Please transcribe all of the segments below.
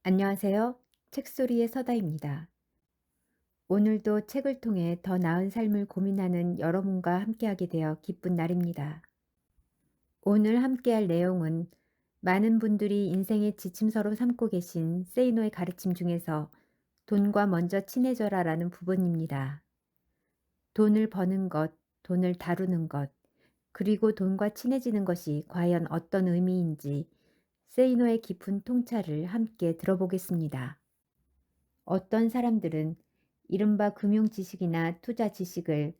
안녕하세요. 책소리의 서다입니다. 오늘도 책을 통해 더 나은 삶을 고민하는 여러분과 함께하게 되어 기쁜 날입니다. 오늘 함께할 내용은 많은 분들이 인생의 지침서로 삼고 계신 세이노의 가르침 중에서 돈과 먼저 친해져라라는 부분입니다. 돈을 버는 것, 돈을 다루는 것, 그리고 돈과 친해지는 것이 과연 어떤 의미인지 세이노의 깊은 통찰을 함께 들어보겠습니다. 어떤 사람들은 이른바 금융 지식이나 투자 지식을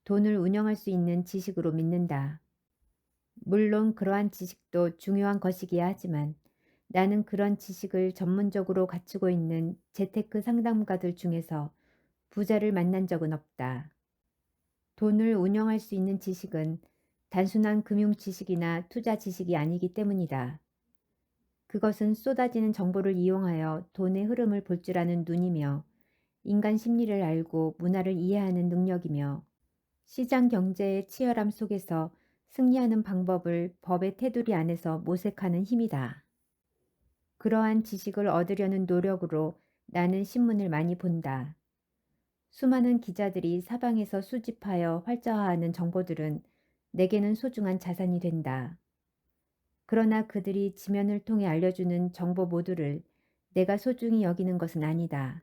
돈을 운영할 수 있는 지식으로 믿는다. 물론 그러한 지식도 중요한 것이기야 하지만 나는 그런 지식을 전문적으로 갖추고 있는 재테크 상담가들 중에서 부자를 만난 적은 없다. 돈을 운영할 수 있는 지식은 단순한 금융 지식이나 투자 지식이 아니기 때문이다. 그것은 쏟아지는 정보를 이용하여 돈의 흐름을 볼 줄 아는 눈이며 인간 심리를 알고 문화를 이해하는 능력이며 시장 경제의 치열함 속에서 승리하는 방법을 법의 테두리 안에서 모색하는 힘이다. 그러한 지식을 얻으려는 노력으로 나는 신문을 많이 본다. 수많은 기자들이 사방에서 수집하여 활자화하는 정보들은 내게는 소중한 자산이 된다. 그러나 그들이 지면을 통해 알려주는 정보 모두를 내가 소중히 여기는 것은 아니다.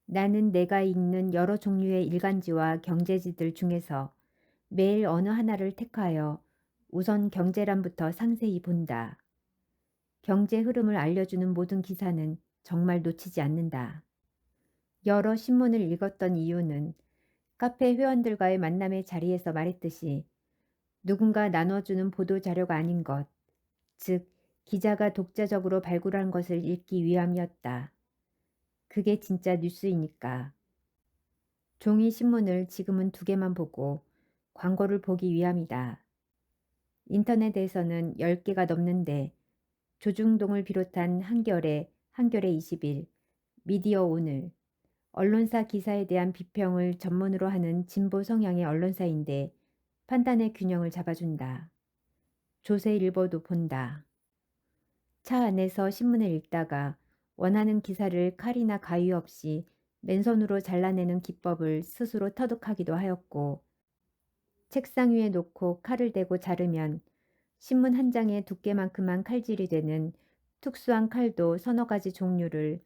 나는 내가 읽는 여러 종류의 일간지와 경제지들 중에서 매일 어느 하나를 택하여 우선 경제란부터 상세히 본다. 경제 흐름을 알려주는 모든 기사는 정말 놓치지 않는다. 여러 신문을 읽었던 이유는 카페 회원들과의 만남의 자리에서 말했듯이 누군가 나눠주는 보도 자료가 아닌 것, 즉 기자가 독자적으로 발굴한 것을 읽기 위함이었다. 그게 진짜 뉴스이니까. 종이 신문을 지금은 2개만 보고 광고를 보기 위함이다. 인터넷에서는 10개가 넘는데 조중동을 비롯한 한겨레, 한겨레 20일, 미디어 오늘, 언론사 기사에 대한 비평을 전문으로 하는 진보 성향의 언론사인데 판단의 균형을 잡아준다. 조세일보도 본다. 차 안에서 신문을 읽다가 원하는 기사를 칼이나 가위 없이 맨손으로 잘라내는 기법을 스스로 터득하기도 하였고 책상 위에 놓고 칼을 대고 자르면 신문 한 장의 두께만큼만 칼질이 되는 특수한 칼도 서너 가지 종류를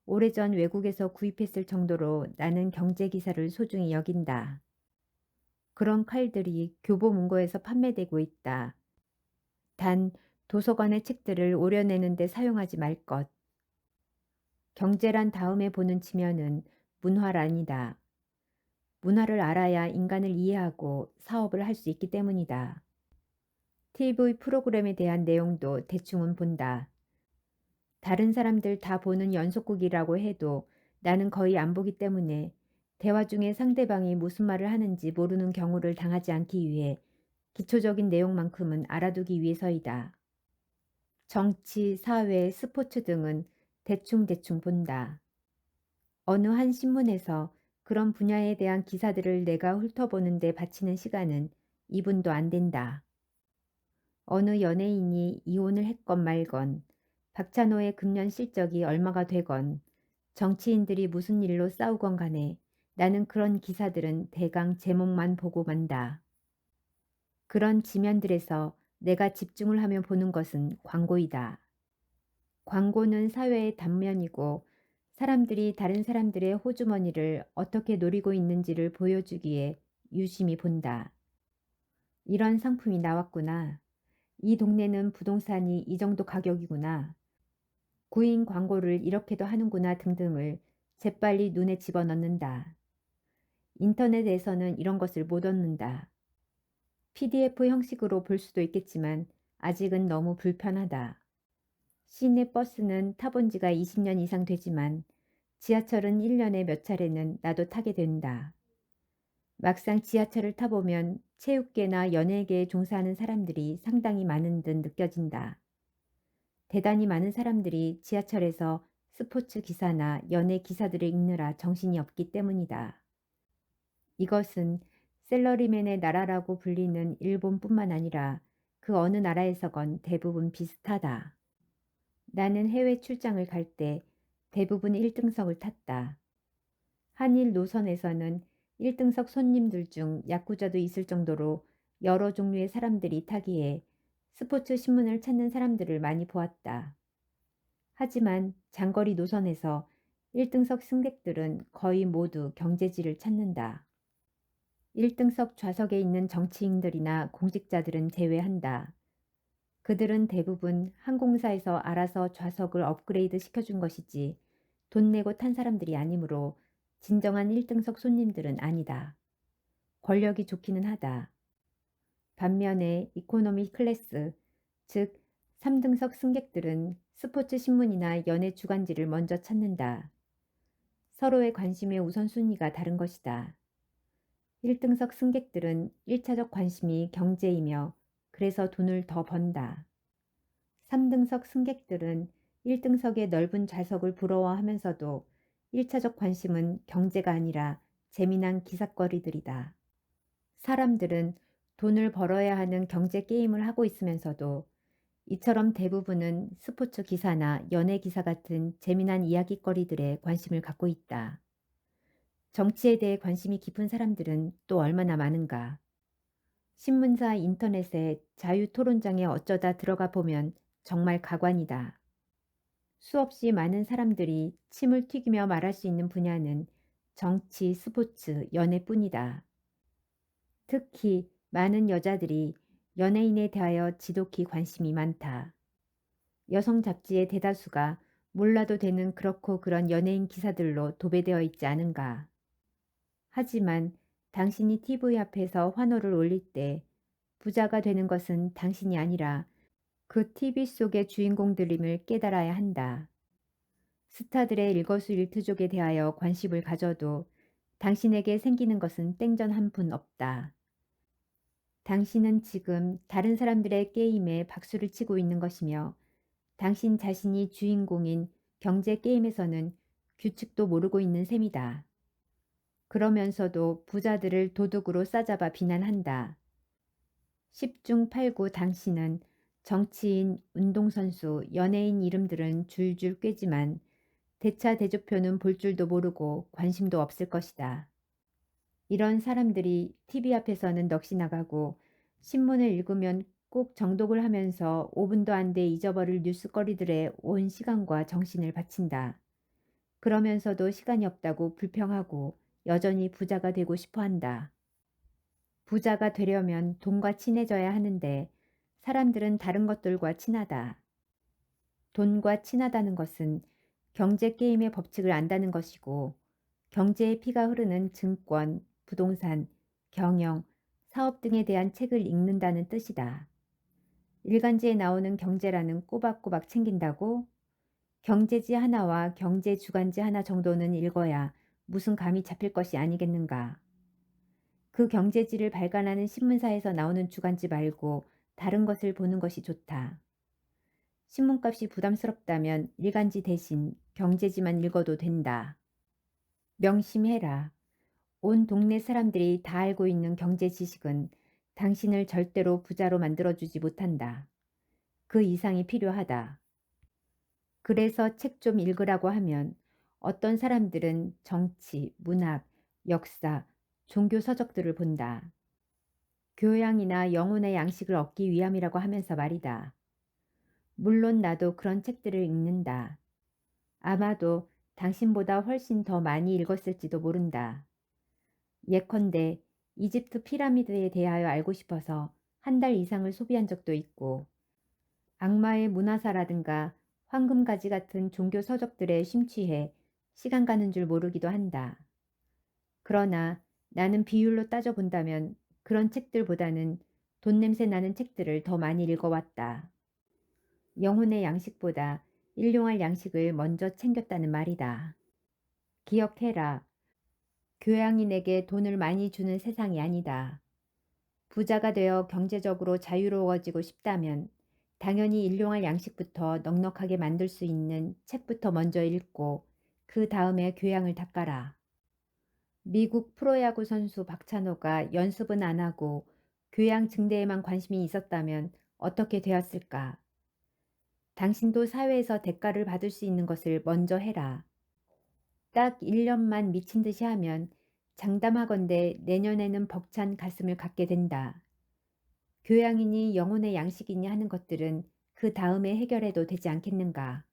오래전 외국에서 구입했을 정도로 나는 경제 기사를 소중히 여긴다. 그런 칼들이 교보문고에서 판매되고 있다. 단 도서관의 책들을 오려내는 데 사용하지 말 것. 경제란 다음에 보는 지면은 문화란이다. 문화를 알아야 인간을 이해하고 사업을 할 수 있기 때문이다. TV 프로그램에 대한 내용도 대충은 본다. 다른 사람들 다 보는 연속극이라고 해도 나는 거의 안 보기 때문에 대화 중에 상대방이 무슨 말을 하는지 모르는 경우를 당하지 않기 위해 기초적인 내용만큼은 알아두기 위해서이다. 정치, 사회, 스포츠 등은 대충대충 본다. 어느 한 신문에서 그런 분야에 대한 기사들을 내가 훑어보는데 바치는 시간은 2분도 안 된다. 어느 연예인이 이혼을 했건 말건, 박찬호의 금년 실적이 얼마가 되건, 정치인들이 무슨 일로 싸우건 간에 나는 그런 기사들은 대강 제목만 보고 만다. 그런 지면들에서 내가 집중을 하며 보는 것은 광고이다. 광고는 사회의 단면이고 사람들이 다른 사람들의 호주머니를 어떻게 노리고 있는지를 보여주기에 유심히 본다. 이런 상품이 나왔구나. 이 동네는 부동산이 이 정도 가격이구나. 구인 광고를 이렇게도 하는구나 등등을 재빨리 눈에 집어넣는다. 인터넷에서는 이런 것을 못 얻는다. PDF 형식으로 볼 수도 있겠지만 아직은 너무 불편하다. 시내 버스는 타본 지가 20년 이상 되지만 지하철은 1년에 몇 차례는 나도 타게 된다. 막상 지하철을 타보면 체육계나 연예계에 종사하는 사람들이 상당히 많은 듯 느껴진다. 대단히 많은 사람들이 지하철에서 스포츠 기사나 연예 기사들을 읽느라 정신이 없기 때문이다. 이것은 셀러리맨의 나라라고 불리는 일본뿐만 아니라 그 어느 나라에서건 대부분 비슷하다. 나는 해외 출장을 갈 때 대부분 1등석을 탔다. 한일 노선에서는 1등석 손님들 중 야쿠자도 있을 정도로 여러 종류의 사람들이 타기에 스포츠 신문을 찾는 사람들을 많이 보았다. 하지만 장거리 노선에서 1등석 승객들은 거의 모두 경제지를 찾는다. 1등석 좌석에 있는 정치인들이나 공직자들은 제외한다. 그들은 대부분 항공사에서 알아서 좌석을 업그레이드 시켜준 것이지 돈 내고 탄 사람들이 아니므로 진정한 1등석 손님들은 아니다. 권력이 좋기는 하다. 반면에 이코노미 클래스, 즉 3등석 승객들은 스포츠 신문이나 연예 주간지를 먼저 찾는다. 서로의 관심의 우선순위가 다른 것이다. 1등석 승객들은 1차적 관심이 경제이며 그래서 돈을 더 번다. 3등석 승객들은 1등석의 넓은 좌석을 부러워하면서도 1차적 관심은 경제가 아니라 재미난 기삿거리들이다. 사람들은 돈을 벌어야 하는 경제 게임을 하고 있으면서도 이처럼 대부분은 스포츠 기사나 연예 기사 같은 재미난 이야깃거리들에 관심을 갖고 있다. 정치에 대해 관심이 깊은 사람들은 또 얼마나 많은가. 신문사 인터넷에 자유토론장에 어쩌다 들어가 보면 정말 가관이다. 수없이 많은 사람들이 침을 튀기며 말할 수 있는 분야는 정치, 스포츠, 연애뿐이다. 특히 많은 여자들이 연예인에 대하여 지독히 관심이 많다. 여성 잡지의 대다수가 몰라도 되는 그렇고 그런 연예인 기사들로 도배되어 있지 않은가. 하지만 당신이 TV 앞에서 환호를 올릴 때 부자가 되는 것은 당신이 아니라 그 TV 속의 주인공들임을 깨달아야 한다. 스타들의 일거수일투족에 대하여 관심을 가져도 당신에게 생기는 것은 땡전 한 푼 없다. 당신은 지금 다른 사람들의 게임에 박수를 치고 있는 것이며 당신 자신이 주인공인 경제 게임에서는 규칙도 모르고 있는 셈이다. 그러면서도 부자들을 도둑으로 싸잡아 비난한다. 10중 8구 당신은 정치인, 운동선수, 연예인 이름들은 줄줄 꿰지만 대차 대조표는 볼 줄도 모르고 관심도 없을 것이다. 이런 사람들이 TV 앞에서는 넋이 나가고 신문을 읽으면 꼭 정독을 하면서 5분도 안 돼 잊어버릴 뉴스거리들에 온 시간과 정신을 바친다. 그러면서도 시간이 없다고 불평하고 여전히 부자가 되고 싶어 한다. 부자가 되려면 돈과 친해져야 하는데 사람들은 다른 것들과 친하다. 돈과 친하다는 것은 경제 게임의 법칙을 안다는 것이고 경제의 피가 흐르는 증권, 부동산, 경영, 사업 등에 대한 책을 읽는다는 뜻이다. 일간지에 나오는 경제라는 꼬박꼬박 챙긴다고? 경제지 하나와 경제 주간지 하나 정도는 읽어야 무슨 감이 잡힐 것이 아니겠는가. 그 경제지를 발간하는 신문사에서 나오는 주간지 말고 다른 것을 보는 것이 좋다. 신문값이 부담스럽다면 일간지 대신 경제지만 읽어도 된다. 명심해라. 온 동네 사람들이 다 알고 있는 경제 지식은 당신을 절대로 부자로 만들어주지 못한다. 그 이상이 필요하다. 그래서 책 좀 읽으라고 하면 어떤 사람들은 정치, 문학, 역사, 종교 서적들을 본다. 교양이나 영혼의 양식을 얻기 위함이라고 하면서 말이다. 물론 나도 그런 책들을 읽는다. 아마도 당신보다 훨씬 더 많이 읽었을지도 모른다. 예컨대 이집트 피라미드에 대하여 알고 싶어서 한 달 이상을 소비한 적도 있고 악마의 문화사라든가 황금가지 같은 종교 서적들에 심취해 시간 가는 줄 모르기도 한다. 그러나 나는 비율로 따져본다면 그런 책들보다는 돈 냄새 나는 책들을 더 많이 읽어왔다. 영혼의 양식보다 일용할 양식을 먼저 챙겼다는 말이다. 기억해라. 교양인에게 돈을 많이 주는 세상이 아니다. 부자가 되어 경제적으로 자유로워지고 싶다면 당연히 일용할 양식부터 넉넉하게 만들 수 있는 책부터 먼저 읽고 그 다음에 교양을 닦아라. 미국 프로야구 선수 박찬호가 연습은 안 하고 교양 증대에만 관심이 있었다면 어떻게 되었을까? 당신도 사회에서 대가를 받을 수 있는 것을 먼저 해라. 딱 1년만 미친 듯이 하면 장담하건대 내년에는 벅찬 가슴을 갖게 된다. 교양이니 영혼의 양식이니 하는 것들은 그 다음에 해결해도 되지 않겠는가.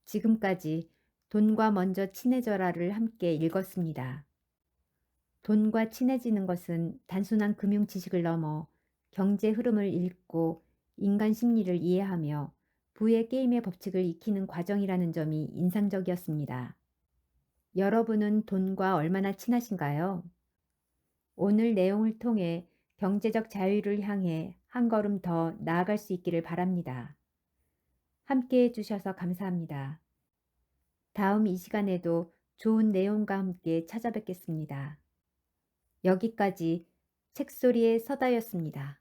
지금까지 돈과 먼저 친해져라를 함께 읽었습니다. 돈과 친해지는 것은 단순한 금융 지식을 넘어 경제 흐름을 읽고 인간 심리를 이해하며 부의 게임의 법칙을 익히는 과정이라는 점이 인상적이었습니다. 여러분은 돈과 얼마나 친하신가요? 오늘 내용을 통해 경제적 자유를 향해 한 걸음 더 나아갈 수 있기를 바랍니다. 함께 해주셔서 감사합니다. 다음 이 시간에도 좋은 내용과 함께 찾아뵙겠습니다. 여기까지 책소리의 서다였습니다.